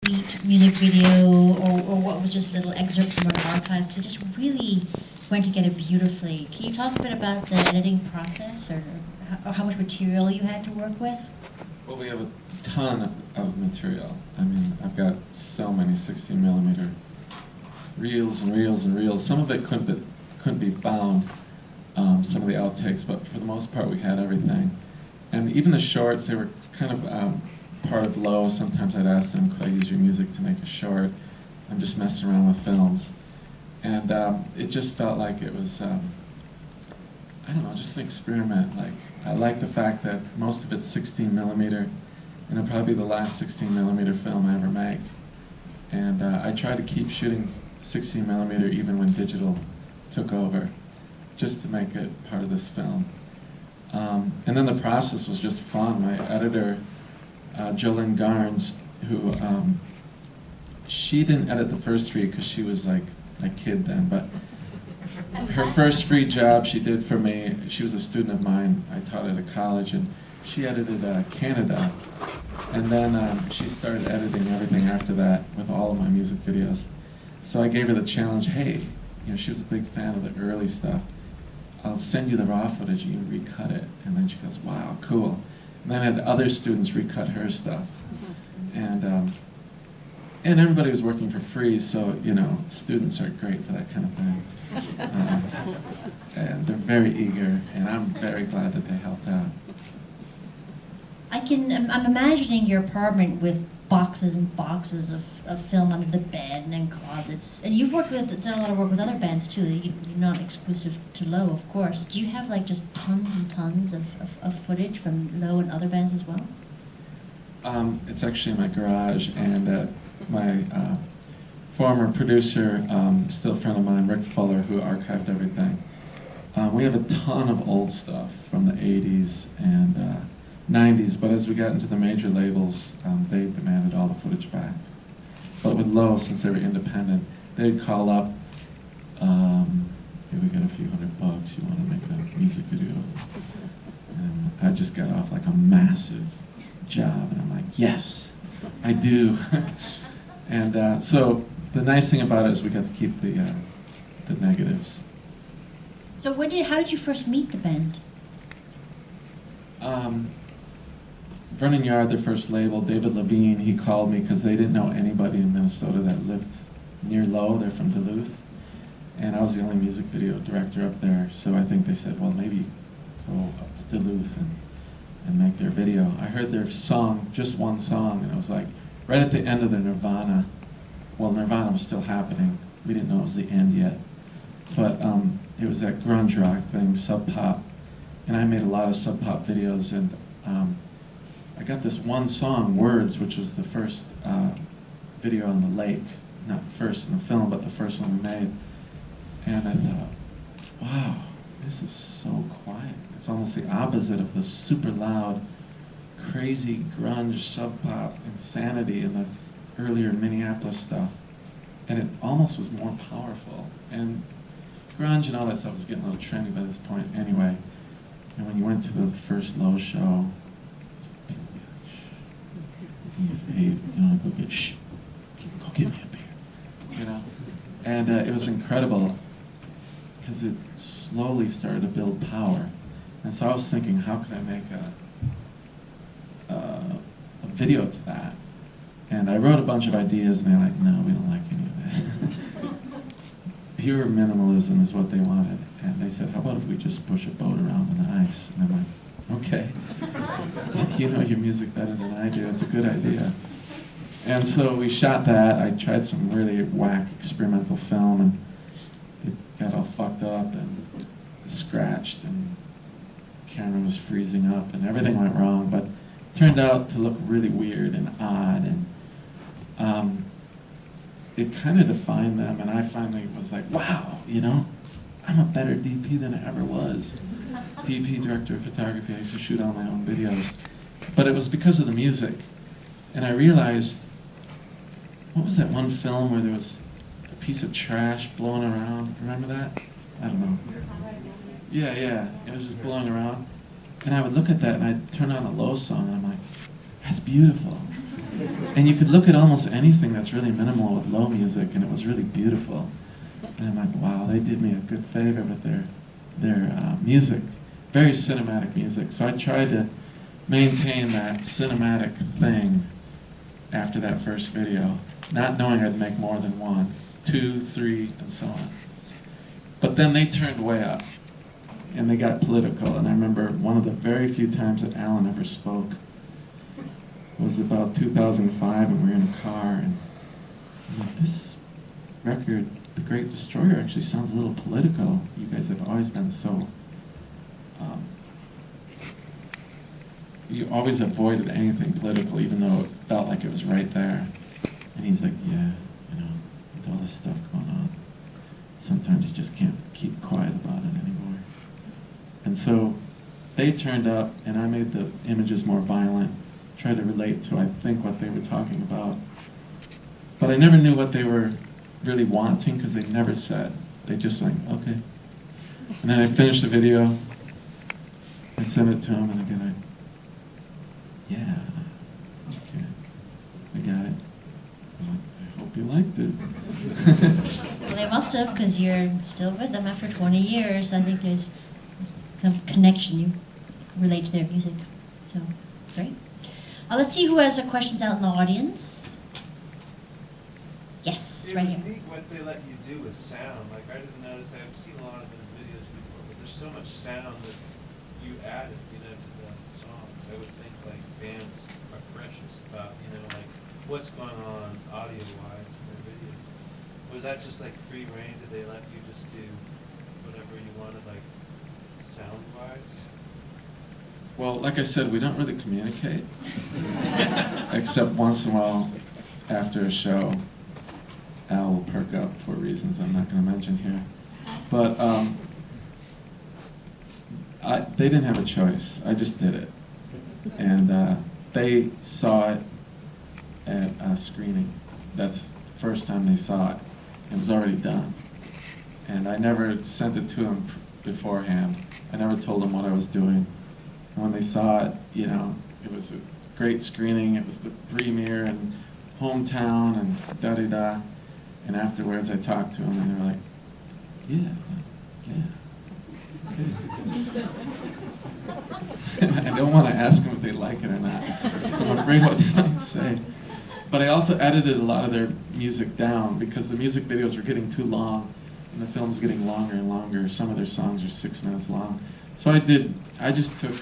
sweet music video, or what was just a little excerpt from an archive, because it just really went together beautifully. Can you talk a bit about the editing process, or how much material you had to work with? Well, we have a ton of material. I mean, I've got so many 16 millimeter reels and reels and reels. Some of it couldn't be found, some of the outtakes, but for the most part we had everything. And even the shorts, they were kind of part of Low. Sometimes I'd ask them, could I use your music to make a short? I'm just messing around with films. And it just felt like it was, I don't know, just an experiment. Like, I like the fact that most of it's 16 millimeter, and it'll probably be the last 16 millimeter film I ever make. And I tried to keep shooting 16 millimeter even when digital took over, just to make it part of this film. And then the process was just fun. My editor, Jolene Garnes, who, she didn't edit the first three because she was like a kid then, but her first free job she did for me, she was a student of mine, I taught at a college, and she edited Canada. And then she started editing everything after that with all of my music videos. So I gave her the challenge, hey, you know, she was a big fan of the early stuff. I'll send you the raw footage, you can recut it. And then she goes, wow, cool. And then I had other students recut her stuff. And everybody was working for free, so, you know, students are great for that kind of thing. And they're very eager, and I'm very glad that they helped out. I'm imagining your apartment with boxes and boxes of film under the bed and in closets. And you've done a lot of work with other bands too. You're not exclusive to Low, of course. Do you have like just tons and tons of footage from Low and other bands as well? It's actually in my garage, and my former producer, still a friend of mine, Rick Fuller, who archived everything. We have a ton of old stuff from the 80s and 90s, but as we got into the major labels, they demanded all the footage back. But with Low, since they were independent, they'd call up, hey, we got a few $100, you want to make a music video? And I just got off like a massive job, and I'm like, yes, I do. And so the nice thing about it is we got to keep the negatives. So how did you first meet the band? Vernon Yard, their first label, David Levine, he called me because they didn't know anybody in Minnesota that lived near Low. They're from Duluth. And I was the only music video director up there, so I think they said, well, maybe go up to Duluth and make their video. I heard their song, just one song, and it was like right at the end of the Nirvana. Well, Nirvana was still happening. We didn't know it was the end yet. But it was that grunge rock thing, Sub Pop. And I made a lot of Sub Pop videos, and I got this one song, Words, which was the first video on the lake. Not the first in the film, but the first one we made. And I thought, wow, this is so quiet. It's almost the opposite of the super loud, crazy grunge, Sub Pop insanity in the earlier Minneapolis stuff. And it almost was more powerful. And grunge and all that stuff was getting a little trendy by this point anyway. And when you went to the first Low show, he said, hey, you want to go get me a beer, you know? And it was incredible because it slowly started to build power. And so I was thinking, how could I make a video to that? And I wrote a bunch of ideas, and they're like, no, we don't like any of that. Pure minimalism is what they wanted. And they said, how about if we just push a boat around on the ice? And I'm like, okay. You know your music better than I do. It's a good idea. And so we shot that. I tried some really whack experimental film, and it got all fucked up and scratched, and the camera was freezing up, and everything went wrong. But it turned out to look really weird and odd, and it kind of defined them. And I finally was like, wow, you know, I'm a better DP than I ever was. DP, director of photography. I used to shoot all my own videos. But it was because of the music. And I realized, what was that one film where there was a piece of trash blowing around? Remember that? I don't know. Yeah. It was just blowing around. And I would look at that, and I'd turn on a Low song, and I'm like, that's beautiful. And you could look at almost anything that's really minimal with low music, and it was really beautiful. And I'm like, wow, they did me a good favor with their music. Very cinematic music. So I tried to maintain that cinematic thing after that first video, not knowing I'd make more than 1, 2, 3, and so on. But then they turned way up, and they got political. And I remember one of the very few times that Alan ever spoke was about 2005, and we were in a car, and I'm like, this record, The Great Destroyer, actually sounds a little political. You guys have always been so, you always avoided anything political, even though it felt like it was right there. And he's like, yeah, you know, with all this stuff going on, sometimes you just can't keep quiet about it anymore. And so they turned up, and I made the images more violent, tried to relate to, I think, what they were talking about. But I never knew what they were really wanting, because they never said. They just like, okay. And then I finished the video, I sent it to him, and again, yeah, okay, I got it. I'm like, I hope you liked it. Well, they must have, because you're still with them after 20 years. I think there's some connection. You relate to their music. So, great. Let's see who has questions out in the audience. Yes, right here. It was neat what they let you do with sound. Like, I didn't notice, I've seen a lot of the videos before, but there's so much sound that you added, you know, to the songs. I would think, like, bands are precious about, you know, like, what's going on audio-wise in their videos. Was that just, like, free reign? Did they let you just do whatever you wanted, like, sound-wise? Well, like I said, we don't really communicate, except once in a while after a show. Al will perk up for reasons I'm not going to mention here. But they didn't have a choice. I just did it. And they saw it at a screening. That's the first time they saw it. It was already done. And I never sent it to them beforehand. I never told them what I was doing. And when they saw it, you know, it was a great screening. It was the premiere in hometown and da-da-da. And afterwards I talked to them and they were like, yeah, okay. I don't want to ask them if they like it or not, because I'm afraid what they might say. But I also edited a lot of their music down because the music videos were getting too long and the film's getting longer and longer. Some of their songs are 6 minutes long. So I just took,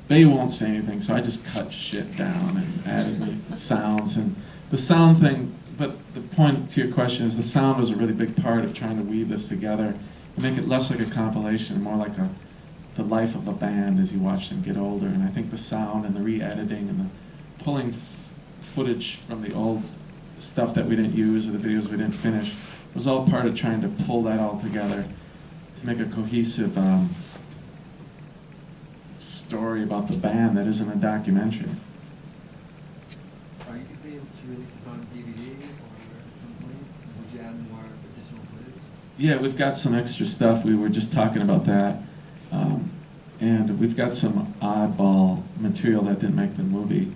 they won't say anything, so I just cut shit down and added sounds. And the sound thing, but the point to your question is the sound was a really big part of trying to weave this together and make it less like a compilation and more like the life of a band as you watch them get older. And I think the sound and the re-editing and the pulling footage from the old stuff that we didn't use or the videos we didn't finish was all part of trying to pull that all together to make a cohesive story about the band that isn't a documentary. Are you going to be able to release this on DVD or at some point? Would you add more additional footage? Yeah, we've got some extra stuff. We were just talking about that. And we've got some oddball material that didn't make the movie.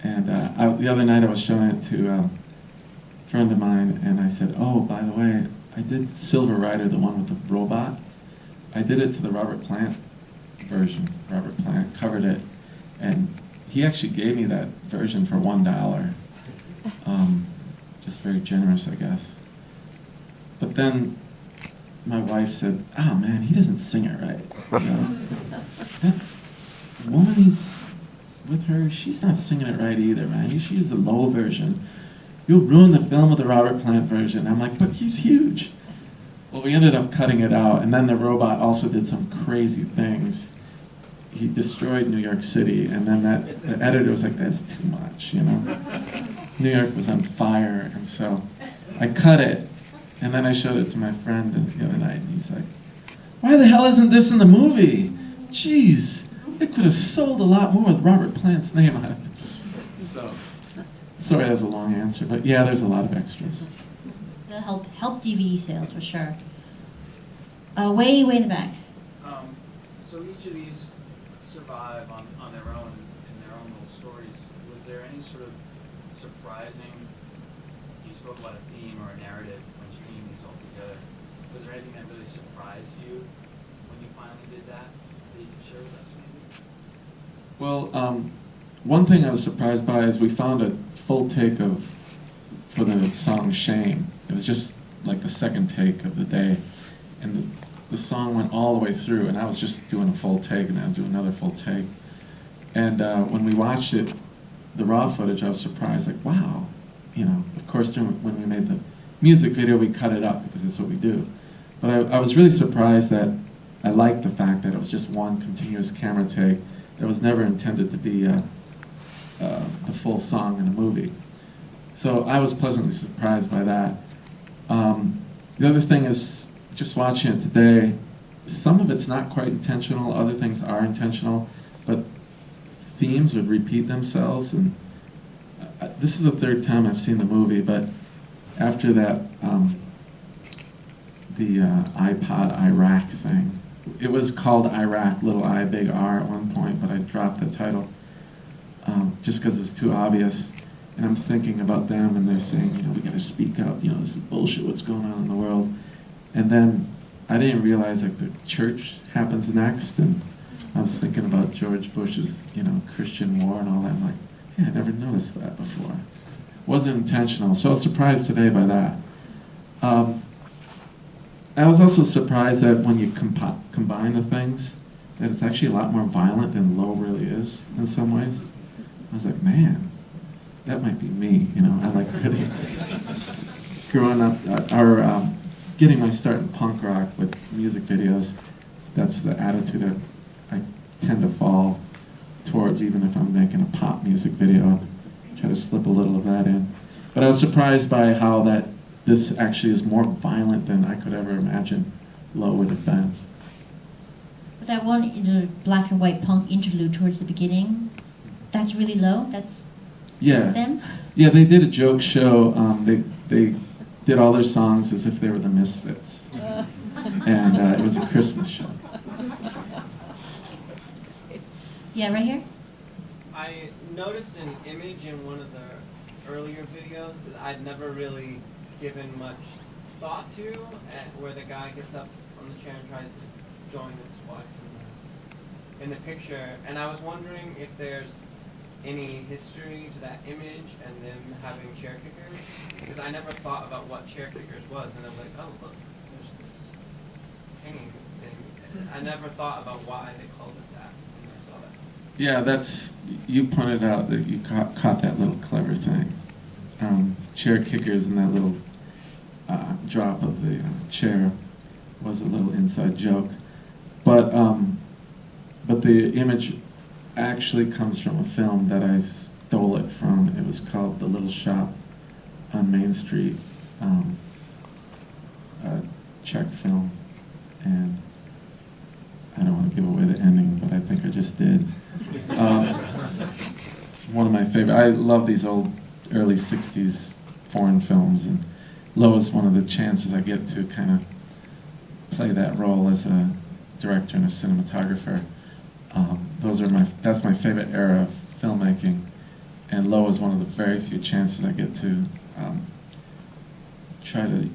And the other night I was showing it to a friend of mine, and I said, oh, by the way, I did Silver Rider, the one with the robot. I did it to the Robert Plant version. Robert Plant covered it, and he actually gave me that version for $1. Just very generous, I guess. But then my wife said, oh man, he doesn't sing it right. You know? That woman he's with her, she's not singing it right either, man. She used the low version. You'll ruin the film with the Robert Plant version. I'm like, but he's huge. Well, we ended up cutting it out, and then the robot also did some crazy things. He destroyed New York City, and then the editor was like, that's too much, you know? New York was on fire, and so I cut it, and then I showed it to my friend the other night, and he's like, why the hell isn't this in the movie? Jeez, it could have sold a lot more with Robert Plant's name on it. So, sorry that's a long answer, but yeah, there's a lot of extras. That'll help DVD sales for sure. Way in the back. So each of these survive on their own, in their own little stories. Was there any sort of surprising, you spoke about a theme or a narrative when stringing these all together. Was there anything that really surprised you when you finally did that you could share with us maybe? Well, one thing I was surprised by is we found a full take for the song Shame. It was just like the second take of the day. And the song went all the way through, and I was just doing a full take, and I would do another full take. And when we watched it, the raw footage, I was surprised, like, wow. You know, of course, when we made the music video, we cut it up because it's what we do. But I was really surprised that I liked the fact that it was just one continuous camera take that was never intended to be the full song in a movie. So I was pleasantly surprised by that. The other thing is, just watching it today, some of it's not quite intentional, other things are intentional, but themes would repeat themselves. And this is the third time I've seen the movie, but after that, the iPod Iraq thing, it was called Iraq, little I, big R at one point, but I dropped the title just because it's too obvious. And I'm thinking about them, and they're saying, you know, we got to speak up. You know, this is bullshit. What's going on in the world? And then I didn't realize like the church happens next, and I was thinking about George Bush's, you know, Christian war and all that. I'm like, yeah, I never noticed that before. Wasn't intentional, so I was surprised today by that. I was also surprised that when you combine the things, that it's actually a lot more violent than Low really is in some ways. I was like, man, that might be me, you know. I like really growing up, getting my start in punk rock with music videos. That's the attitude that I tend to fall towards, even if I'm making a pop music video. Try to slip a little of that in. But I was surprised by how that this actually is more violent than I could ever imagine Low would have been. But that one in the black and white punk interlude towards the beginning, that's really Low? That's them? Yeah, they did a joke show. They did all their songs as if they were the Misfits. And it was a Christmas show. Yeah, right here? I noticed an image in one of the earlier videos that I'd never really given much thought to, where the guy gets up from the chair and tries to join his wife in the picture. And I was wondering if there's any history to that image and them having chair kickers, because I never thought about what chair kickers was, and I was like, oh look, there's this hanging thing. I never thought about why they called it that when I saw that. Yeah, you pointed out that you caught that little clever thing. Chair kickers and that little drop of the chair was a little inside joke. But the image actually comes from a film that I stole it from. It was called The Little Shop on Main Street, a Czech film. And I don't want to give away the ending, but I think I just did. One of my favorite, I love these old early 60s foreign films, and Low is one of the chances I get to kind of play that role as a director and a cinematographer. That's my favorite era of filmmaking, and Low is one of the very few chances I get to try to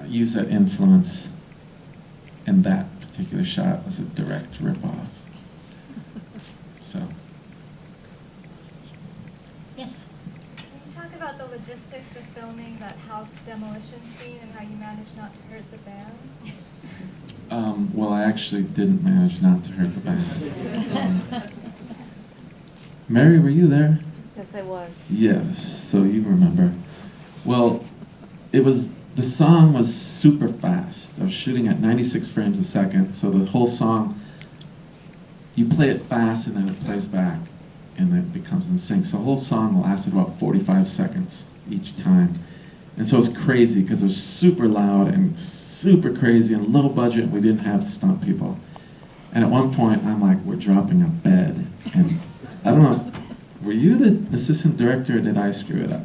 use that influence in that particular shot as a direct ripoff. So. Yes. Can you talk about the logistics of filming that house demolition scene and how you managed not to hurt the band? Well, I actually didn't manage not to hurt the band. Mary, were you there? Yes, I was. Yes, so you remember. Well, the song was super fast. I was shooting at 96 frames a second, so the whole song, you play it fast and then it plays back, and then it becomes in sync. So the whole song lasted about 45 seconds each time. And so it's crazy because it was super loud and super crazy and low budget, and we didn't have stunt people. And at one point, I'm like, we're dropping a bed. And I don't know, were you the assistant director or did I screw it up?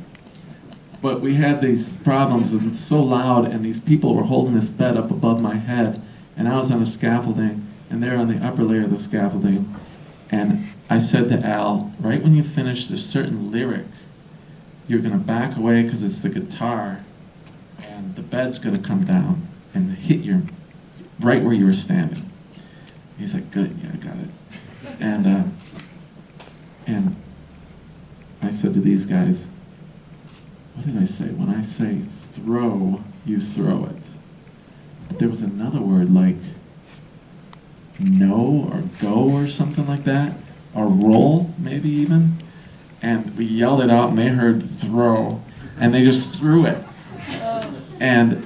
But we had these problems, and it's so loud, and these people were holding this bed up above my head, and I was on a scaffolding, and they're on the upper layer of the scaffolding, And I said to Al, right when you finish this certain lyric, you're going to back away because it's the guitar, and the bed's going to come down and hit you right where you were standing. He's like, good, yeah, I got it. And I said to these guys, what did I say? When I say throw, you throw it. But there was another word like no or go or something like that, or roll maybe even. And we yelled it out and they heard throw, and they just threw it. And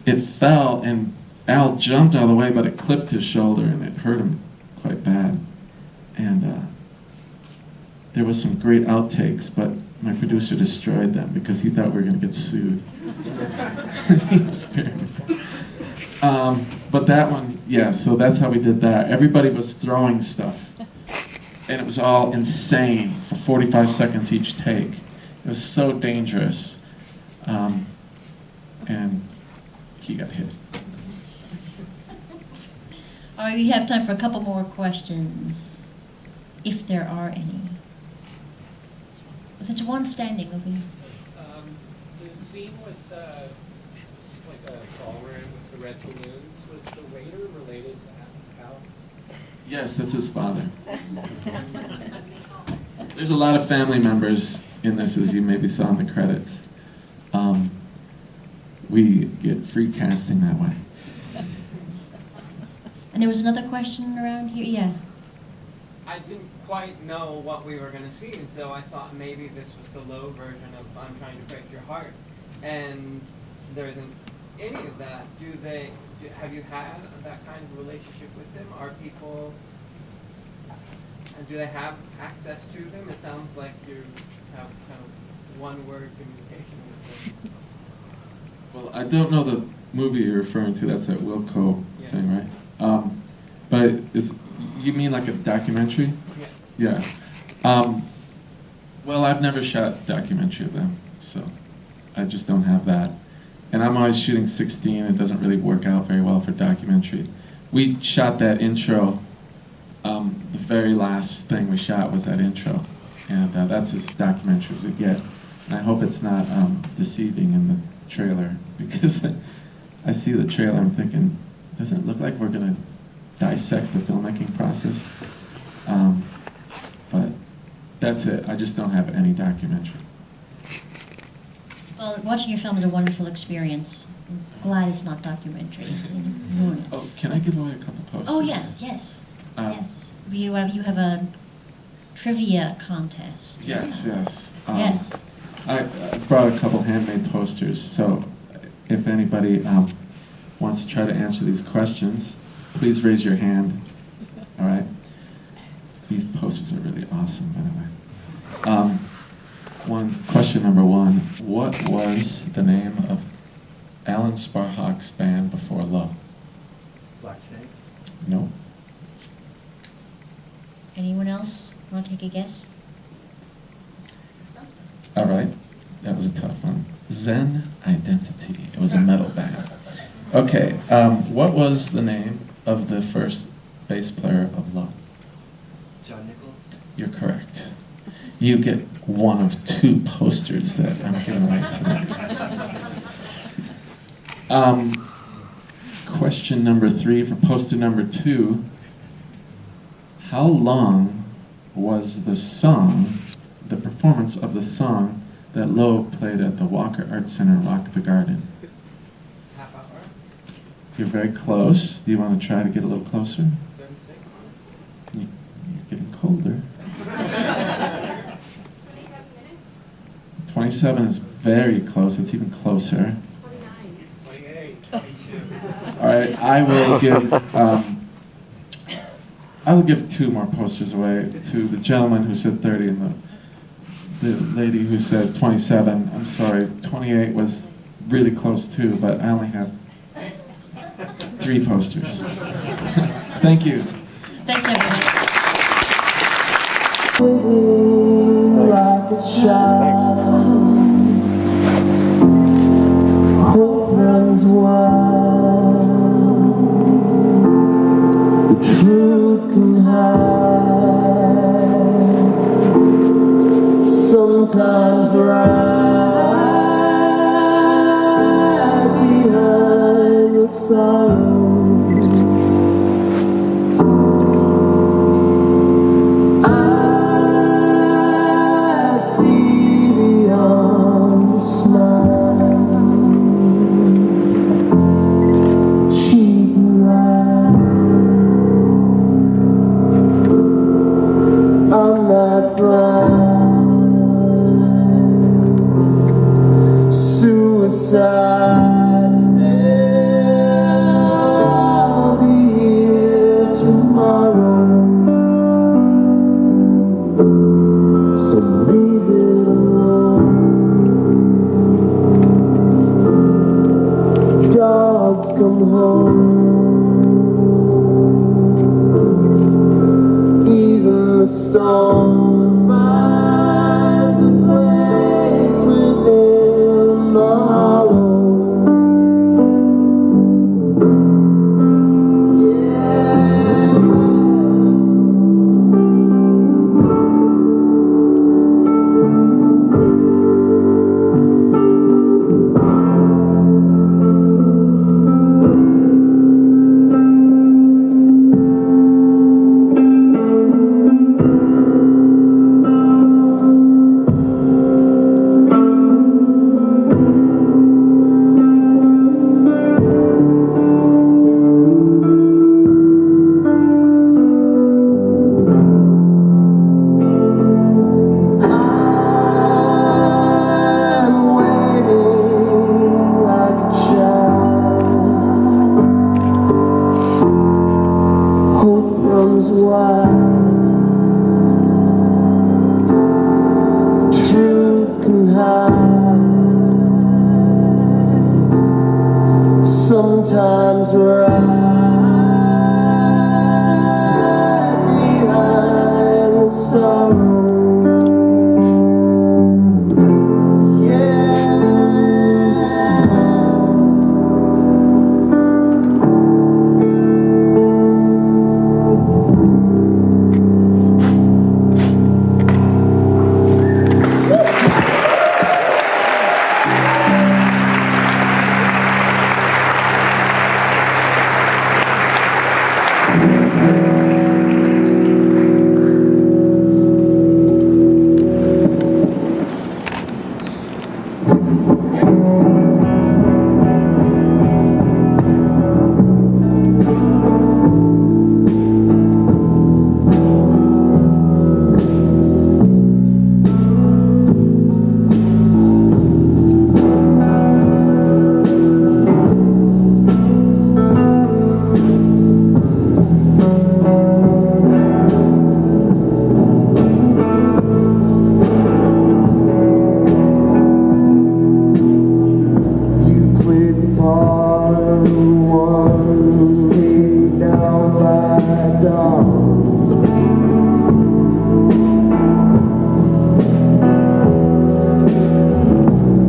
it fell, and Al jumped out of the way, but it clipped his shoulder and it hurt him quite bad. And there was some great outtakes, but my producer destroyed them because he thought we were going to get sued. He was very but that one, yeah, so that's how we did that. Everybody was throwing stuff, and it was all insane for 45 seconds each take. It was so dangerous. And he got hit. All right, we have time for a couple more questions, if there are any. If it's one standing, will be. The scene with like a ballroom with the red balloons, was the waiter related to Al? Yes, that's his father. There's a lot of family members in this, as you maybe saw in the credits. We get free casting that way. And there was another question around here, yeah. I didn't quite know what we were going to see, and so I thought maybe this was the low version of I'm Trying to Break Your Heart. And there isn't any of that. Have you had that kind of relationship with them? Are people, do they have access to them? It sounds like you have kind of one-word communication with them. Well, I don't know the movie you're referring to. That's that Wilco Yeah. thing, right? But you mean like a documentary? Yeah. Yeah. Well, I've never shot documentary of them, so I just don't have that. And I'm always shooting 16. It doesn't really work out very well for documentary. We shot that intro. The very last thing we shot was that intro, and that's as documentary as we get. And I hope it's not deceiving in the trailer, because I see the trailer, I'm thinking, doesn't it look like we're going to dissect the filmmaking process? But that's it. I just don't have any documentary. Well, watching your film is a wonderful experience. I'm glad it's not documentary. Ruin it. Oh, can I give away a couple posters? Oh yeah, yes, yes. You have a trivia contest. Yes. Yes. I brought a couple handmade posters, so if anybody wants to try to answer these questions, please raise your hand. All right? These posters are really awesome, by the way. Question number one, what was the name of Alan Sparhawk's band before Love? Black Snakes? No? Anyone else want to take a guess? All right, that was a tough one. Zen Identity. It was a metal band. Okay, what was the name of the first bass player of Love? John Nichols? You're correct. You get one of two posters that I'm giving away tonight. Question number 3 for poster number 2. How long was the song, the performance of the song that Loeb played at the Walker Arts Center, Rock the Garden? Half hour? You're very close. Do you want to try to get a little closer? 36 You're getting colder. 27 is very close. It's even closer. 28, 22. All right, I will give 2 more posters away to the gentleman who said 30 and the lady who said 27. I'm sorry, 28 was really close too, but I only have 3 posters. Thank you. Thanks, everyone. Hope runs wild. The truth can hide. sometimes right behind the sorrow. I see beyond the smile, cheap light. I'm not blind. Suicide still, I'll be here tomorrow. So leave it alone. Dogs come home. Even the storm finds a place within the hollow. I'm waiting like a child. Hope runs wild. Truth can hide. Sometimes right behind the sorrow.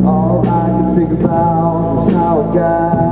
All I can think about is how it got